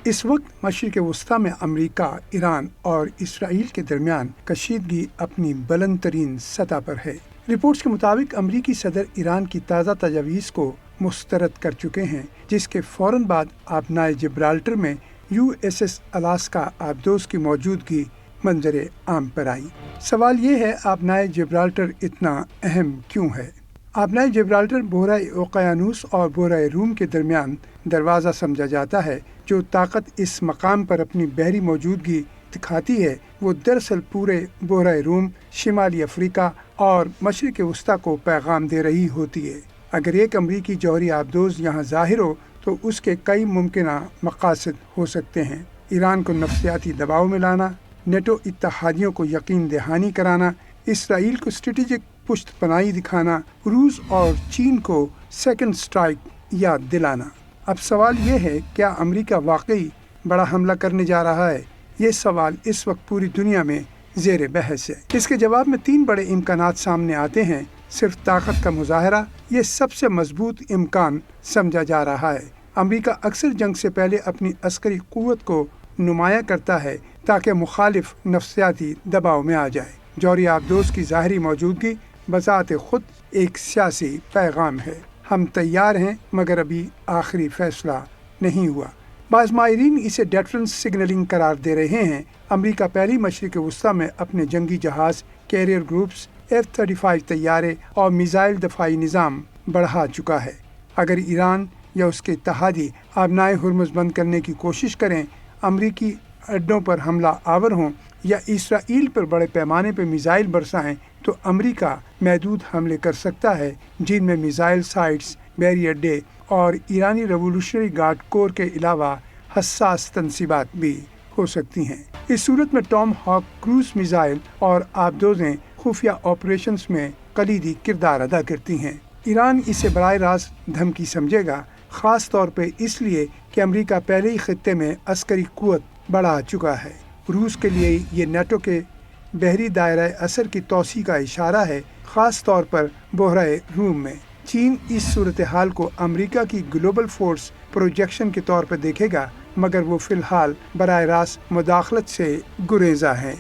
اس وقت مشرق وسطی میں امریکہ، ایران اور اسرائیل کے درمیان کشیدگی اپنی بلند ترین سطح پر ہے۔ رپورٹس کے مطابق امریکی صدر ایران کی تازہ تجاویز کو مسترد کر چکے ہیں، جس کے فوراً بعد آبنائے جبرالٹر میں USS الاسکا آبدوز کی موجودگی منظر عام پر آئی۔ سوال یہ ہے، آبنائے جبرالٹر اتنا اہم کیوں ہے؟ آبنائے جبرالٹر بحیرہ اوقیانوس اور بحیرہ روم کے درمیان دروازہ سمجھا جاتا ہے۔ جو طاقت اس مقام پر اپنی بحری موجودگی دکھاتی ہے، وہ دراصل پورے بحیرہ روم، شمالی افریقہ اور مشرق وسطی کو پیغام دے رہی ہوتی ہے۔ اگر ایک امریکی جوہری آبدوز یہاں ظاہر ہو تو اس کے کئی ممکنہ مقاصد ہو سکتے ہیں: ایران کو نفسیاتی دباؤ میں لانا، نیٹو اتحادیوں کو یقین دہانی کرانا، اسرائیل کو اسٹریٹجک پشت پناہی دکھانا، روس اور چین کو سیکنڈ اسٹرائک یاد دلانا۔ اب سوال یہ ہے، کیا امریکہ واقعی بڑا حملہ کرنے جا رہا ہے؟ یہ سوال اس وقت پوری دنیا میں زیر بحث ہے۔ اس کے جواب میں 3 بڑے امکانات سامنے آتے ہیں۔ صرف طاقت کا مظاہرہ یہ سب سے مضبوط امکان سمجھا جا رہا ہے۔ امریکہ اکثر جنگ سے پہلے اپنی عسکری قوت کو نمایاں کرتا ہے تاکہ مخالف نفسیاتی دباؤ میں آ جائے۔ جوہری آبدوز کی ظاہری موجودگی بذات خود ایک سیاسی پیغام ہے۔ ہم تیار ہیں، مگر ابھی آخری فیصلہ نہیں ہوا۔ بعض ماہرین اسے ڈیٹرنس سگنلنگ قرار دے رہے ہیں۔ امریکہ پہلی مشرق وسطی میں اپنے جنگی جہاز، کیریئر گروپس، F-35 طیارے اور میزائل دفاعی نظام بڑھا چکا ہے۔ اگر ایران یا اس کے اتحادی آبنائے ہرمز بند کرنے کی کوشش کریں، امریکی اڈوں پر حملہ آور ہوں یا اسرائیل پر بڑے پیمانے پر میزائل برسائیں، تو امریکہ محدود حملے کر سکتا ہے، جن میں میزائل سائٹس، بحری اڈے اور ایرانی ریولیوشنری گارڈ کور کے علاوہ حساس تنصیبات بھی ہو سکتی ہیں۔ اس صورت میں ٹام ہاک کروز میزائل اور آبدوزیں خفیہ آپریشنز میں کلیدی کردار ادا کرتی ہیں۔ ایران اسے براہ راست دھمکی سمجھے گا، خاص طور پہ اس لیے کہ امریکہ پہلے ہی خطے میں عسکری قوت بڑھا چکا ہے۔ روس کے لیے یہ نیٹو کے بحری دائرہ اثر کی توسیع کا اشارہ ہے، خاص طور پر بحیرہ روم میں۔ چین اس صورتحال کو امریکہ کی گلوبل فورس پروجیکشن کے طور پر دیکھے گا، مگر وہ فی الحال براہ راست مداخلت سے گریزاں ہے۔